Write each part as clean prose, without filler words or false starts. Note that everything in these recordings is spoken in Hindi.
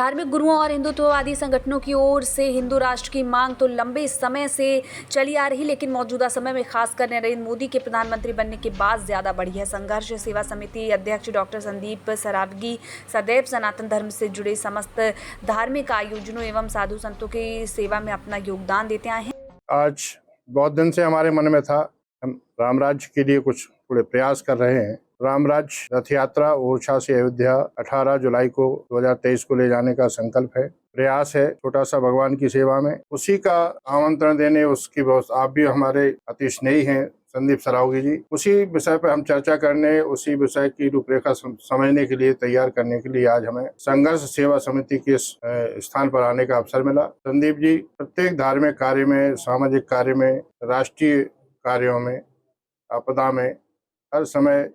धार्मिक गुरुओं और हिंदुत्ववादी संगठनों की ओर से हिंदू राष्ट्र की मांग तो लंबे समय से चली आ रही, लेकिन मौजूदा समय में खासकर नरेंद्र मोदी के प्रधानमंत्री बनने के बाद ज्यादा बढ़ी है। संघर्ष सेवा समिति अध्यक्ष डॉक्टर संदीप सरावगी सदैव सनातन धर्म से जुड़े समस्त धार्मिक आयोजनों एवं साधु संतों की सेवा में अपना योगदान देते आए हैं। आज बहुत दिन से हमारे मन में था, हम राम राज्य के लिए कुछ थोड़े प्रयास कर रहे हैं। राम राज्य रथ यात्रा ओरछा से अयोध्या 18 जुलाई को 2023 को ले जाने का संकल्प है, प्रयास है, छोटा सा भगवान की सेवा में। उसी का आमंत्रण देने, उसकी व्यवस्था, आप भी हमारे अति स्नेही हैं संदीप सरावगी जी, उसी विषय पर हम चर्चा करने, उसी विषय की रूपरेखा समझने के लिए, तैयार करने के लिए आज हमें संघर्ष सेवा समिति के स्थान पर आने का अवसर मिला। संदीप जी प्रत्येक धार्मिक कार्य में, सामाजिक कार्य में, राष्ट्रीय कार्यों में, आपदा में हर समय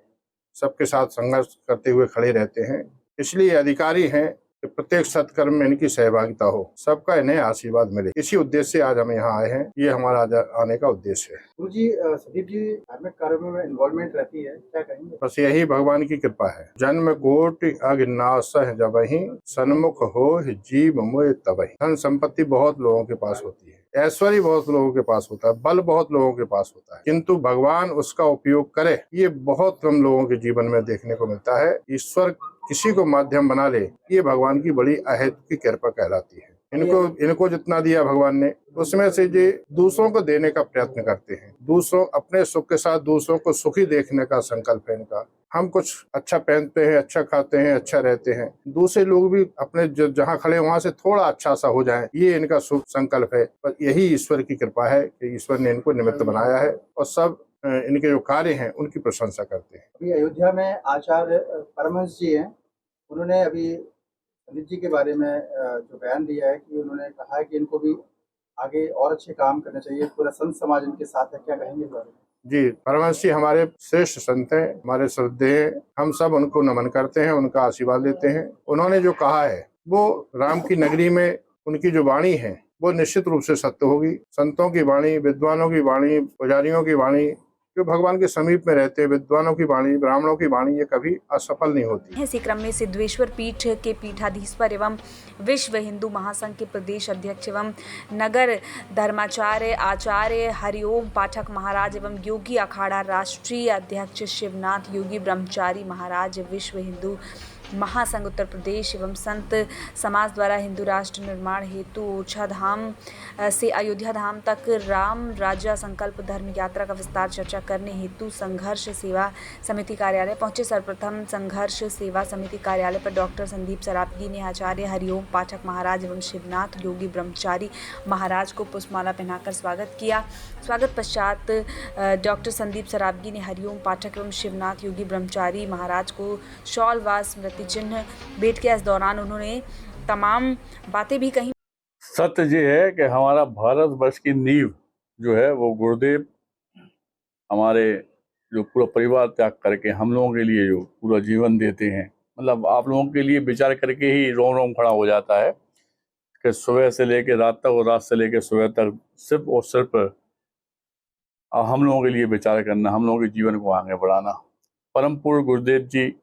सबके साथ संघर्ष करते हुए खड़े रहते हैं। इसलिए अधिकारी हैं कि प्रत्येक सत्कर्म में इनकी सहभागिता हो, सबका इन्हें आशीर्वाद मिले। इसी उद्देश्य से आज हम यहाँ आए हैं। ये हमारा आने का उद्देश्य है। गुरु जी, संदीप जी धार्मिक कार्यों में इन्वॉल्वमेंट रहती है, क्या कहेंगे? बस यही भगवान की कृपा है। जन्म कोटि अघनासह जबहि, सन्मुख हो जीव मोह तबहि। धन संपत्ति बहुत लोगों के पास होती है, ऐश्वर्य बहुत लोगों के पास होता है, बल बहुत लोगों के पास होता है, किंतु भगवान उसका उपयोग करे, ये बहुत कम लोगों के जीवन में देखने को मिलता है। ईश्वर किसी को माध्यम बना ले, ये भगवान की बड़ी अहेतु की कृपा कहलाती है। इनको जितना दिया भगवान ने, उसमें से ये दूसरों को देने का प्रयत्न करते हैं। दूसरों, अपने सुख के साथ दूसरों को सुखी देखने का संकल्प है इनका। हम कुछ अच्छा पहनते हैं, अच्छा खाते हैं, अच्छा रहते हैं, दूसरे लोग भी अपने जहाँ खड़े वहां से थोड़ा अच्छा सा हो जाए, ये इनका शुभ संकल्प है। पर यही ईश्वर की कृपा है कि ईश्वर ने इनको निमित्त बनाया है और सब इनके जो कार्य हैं उनकी प्रशंसा करते हैं। अभी अयोध्या में आचार्य परमहंस जी हैं, उन्होंने अभी संदीप जी के बारे में जो बयान दिया है कि उन्होंने कहा है कि इनको भी आगे और अच्छे काम करने चाहिए, पूरा संत समाज इनके साथ है, क्या कहेंगे इस बारे में? जी, परमहंस जी हमारे श्रेष्ठ संत हैं, हमारे श्रद्धेय हैं। हम सब उनको नमन करते हैं, उनका आशीर्वाद लेते हैं। उन्होंने जो कहा है वो राम की नगरी में उनकी जो वाणी है वो निश्चित रूप से सत्य होगी। संतों की वाणी, विद्वानों की वाणी, पुजारियों की वाणी, जो भगवान के समीप में रहते हैं, विद्वानों की वाणी, ब्राह्मणों की वाणी, ये कभी असफल नहीं होती। इसी क्रम में सिद्धेश्वर पीठ के पीठाधीश्वर एवं विश्व हिंदू महासंघ के प्रदेश अध्यक्ष एवं नगर धर्माचार्य आचार्य हरिओम पाठक महाराज एवं योगी अखाड़ा राष्ट्रीय अध्यक्ष शिवनाथ योगी ब्रह्मचारी महाराज विश्व हिंदू महासंघ उत्तर प्रदेश एवं संत समाज द्वारा हिंदू राष्ट्र निर्माण हेतु ओरछा धाम से अयोध्या धाम तक राम राज्य संकल्प धर्म यात्रा का विस्तार चर्चा करने हेतु संघर्ष सेवा समिति कार्यालय पहुंचे। सर्वप्रथम संघर्ष सेवा समिति कार्यालय पर डॉक्टर संदीप सरावगी ने आचार्य हरिओम पाठक महाराज एवं शिवनाथ योगी ब्रह्मचारी महाराज को पुष्पमाला पहनाकर स्वागत किया। स्वागत पश्चात डॉक्टर संदीप सरावगी ने हरिओम पाठक एवं शिवनाथ योगी ब्रह्मचारी महाराज को शॉल व स्मृति चिन्ह भेंट किया। इस दौरान उन्होंने तमाम बातें भी कही। सत्य ये है कि हमारा भारतवर्ष की नींव जो है वो गुरुदेव हमारे जो पूरा परिवार त्याग करके हम लोगों के लिए जो पूरा जीवन देते हैं, मतलब आप लोगों के लिए विचार करके ही रोम रोम खड़ा हो जाता है कि सुबह से लेकर रात तक और रात से लेकर सुबह तक सिर्फ और सिर्फ हम लोगों के लिए विचार करना, हम लोगों के जीवन को आगे बढ़ाना। परम पूज्य गुरुदेव जी,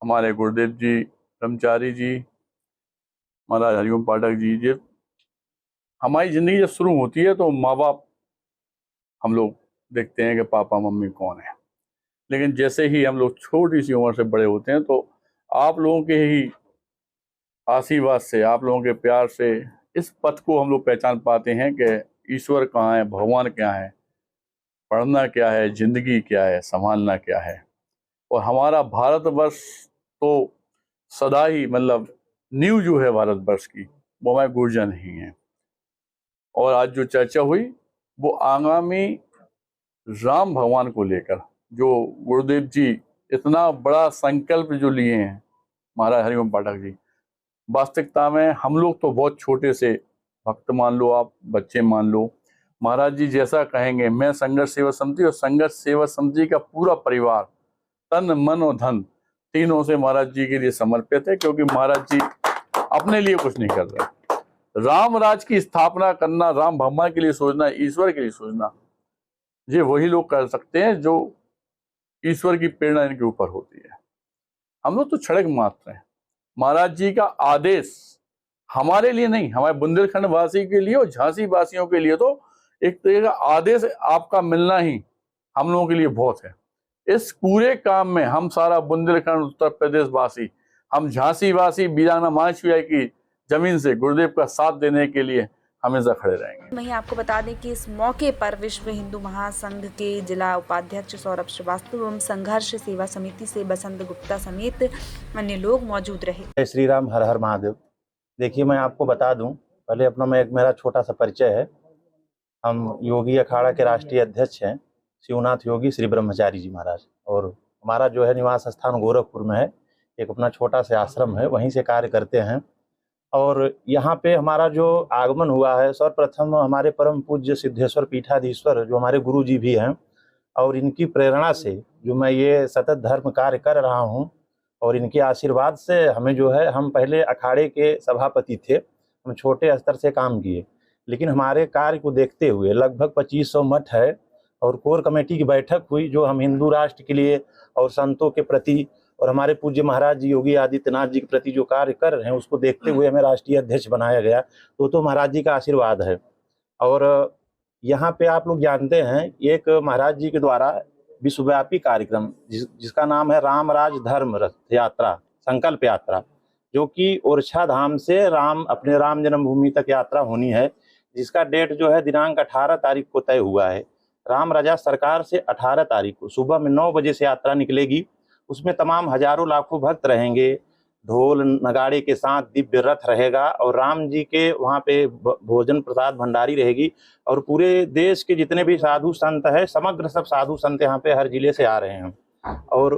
हमारे गुरुदेव जी ब्रह्मचारी जी महाराज हरिओम पाठक जी, जब हमारी ज़िंदगी जब शुरू होती है तो माँ बाप हम लोग देखते हैं कि पापा मम्मी कौन है, लेकिन जैसे ही हम लोग छोटी सी उम्र से बड़े होते हैं तो आप लोगों के ही आशीर्वाद से, आप लोगों के प्यार से इस पथ को हम लोग पहचान पाते हैं कि ईश्वर कहाँ है, भगवान क्या है, पढ़ना क्या है, ज़िंदगी क्या है, संभालना क्या है। और हमारा भारतवर्ष तो सदा ही, मतलब नींव जो है भारतवर्ष की, वो हमारे गुरुजन ही हैं। और आज जो चर्चा हुई वो आगामी राम भगवान को लेकर, जो गुरुदेव जी इतना बड़ा संकल्प जो लिए हैं महाराज हरिओम पाठक जी, वास्तविकता में हम लोग तो बहुत छोटे से भक्त मान लो, आप बच्चे मान लो, महाराज जी जैसा कहेंगे। मैं संघर्ष सेवा समिति और संघर्ष सेवा समिति का पूरा परिवार तन मन और धन तीनों से महाराज जी के लिए समर्पित है, क्योंकि महाराज जी अपने लिए कुछ नहीं कर रहे। राम राज की स्थापना करना, राम भगवान के लिए सोचना, ईश्वर के लिए सोचना, ये वही लोग कर सकते हैं जो ईश्वर की प्रेरणा इनके ऊपर होती है। हम लोग तो क्षणिक मात्र हैं, महाराज जी का आदेश हमारे लिए नहीं, हमारे बुंदेलखंड वासी के लिए और झांसी वासियों के लिए तो एक तरह का आदेश आपका मिलना ही हम लोगों के लिए बहुत है। इस पूरे काम में हम सारा बुंदेलखंड उत्तर प्रदेश वासी, हम झांसी वासी वीरांगना माहेश्वरी की जमीन से गुरुदेव का साथ देने के लिए हमेशा खड़े रहेंगे। वहीं आपको बता दें कि इस मौके पर विश्व हिंदू महासंघ के जिला उपाध्यक्ष सौरभ श्रीवास्तव एवं संघर्ष सेवा समिति से बसंत गुप्ता समेत अन्य लोग मौजूद रहे। जय श्री राम, हर हर महादेव। देखिए, मैं आपको बता दूं, पहले अपना मेरा छोटा सा परिचय है। हम योगी अखाड़ा के राष्ट्रीय अध्यक्ष हैं शिवनाथ योगी श्री ब्रह्मचारी जी महाराज, और हमारा जो है निवास स्थान गोरखपुर में है। एक अपना छोटा सा आश्रम है, वहीं से कार्य करते हैं। और यहाँ पे हमारा जो आगमन हुआ है, सर्वप्रथम हमारे परम पूज्य सिद्धेश्वर पीठाधीश्वर जो हमारे गुरु जी भी हैं, और इनकी प्रेरणा से जो मैं ये सतत धर्म कार्य कर रहा हूँ, और इनके आशीर्वाद से हमें जो है, हम पहले अखाड़े के सभापति थे, हम छोटे स्तर से काम किए, लेकिन हमारे कार्य को देखते हुए लगभग 2500 मठ है और कोर कमेटी की बैठक हुई, जो हम हिंदू राष्ट्र के लिए और संतों के प्रति और हमारे पूज्य महाराज जी योगी आदित्यनाथ जी के प्रति जो कार्य कर रहे हैं, उसको देखते हुए हमें राष्ट्रीय अध्यक्ष बनाया गया। तो महाराज जी का आशीर्वाद है। और यहाँ पे आप लोग जानते हैं, एक महाराज जी के द्वारा विश्वव्यापी कार्यक्रम जिसका नाम है राम राज धर्म रथ यात्रा संकल्प यात्रा, जो कि ओरछा धाम से अपने राम जन्मभूमि तक यात्रा होनी है, जिसका डेट जो है दिनांक 18 तारीख को तय हुआ है। राम राजा सरकार से 18 तारीख को सुबह में 9 बजे से यात्रा निकलेगी। उसमें तमाम हजारों लाखों भक्त रहेंगे, ढोल नगाड़े के साथ दिव्य रथ रहेगा, और राम जी के वहाँ पे भोजन प्रसाद भंडारी रहेगी। और पूरे देश के जितने भी साधु संत है, समग्र सब साधु संत यहाँ पे हर जिले से आ रहे हैं। और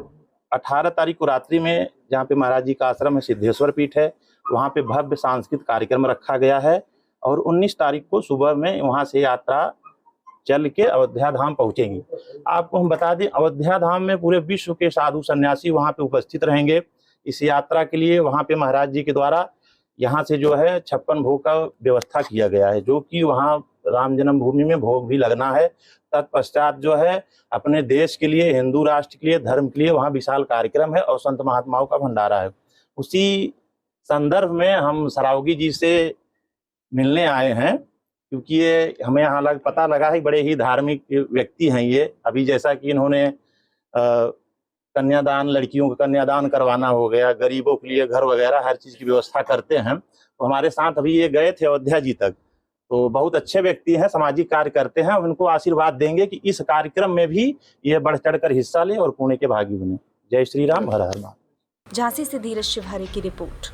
18 तारीख को रात्रि में जहाँ पे महाराज जी का आश्रम है, सिद्धेश्वर पीठ है, वहाँ पे भव्य सांस्कृतिक कार्यक्रम रखा गया है। और 19 तारीख को सुबह में वहाँ से यात्रा चल के अयोध्या धाम पहुंचेंगी। आपको हम बता दें, अयोध्या धाम में पूरे विश्व के साधु सन्यासी वहां पे उपस्थित रहेंगे इस यात्रा के लिए। वहां पे महाराज जी के द्वारा यहाँ से जो है 56 भोग का व्यवस्था किया गया है, जो कि वहाँ राम जन्मभूमि में भोग भी लगना है। तत्पश्चात जो है अपने देश के लिए, हिंदू राष्ट्र के लिए, धर्म के लिए वहाँ विशाल कार्यक्रम है और संत महात्माओं का भंडारा है। उसी संदर्भ में हम सरावगी जी से मिलने आए हैं, क्योंकि ये हमें यहाँ पता लगा है बड़े ही धार्मिक व्यक्ति हैं ये। अभी जैसा कि इन्होंने कन्यादान, लड़कियों का कन्यादान करवाना हो गया, गरीबों के लिए घर वगैरह हर चीज़ की व्यवस्था करते हैं। तो हमारे साथ अभी ये गए थे अयोध्या जी तक। तो बहुत अच्छे व्यक्ति हैं, सामाजिक कार्य करते हैं। उनको आशीर्वाद देंगे कि इस कार्यक्रम में भी ये बढ़ चढ़ कर हिस्सा लें और पुण्य के भागी बने। जय श्री राम, हर हर महादेव। झांसी से धीरज शिवहरे की रिपोर्ट।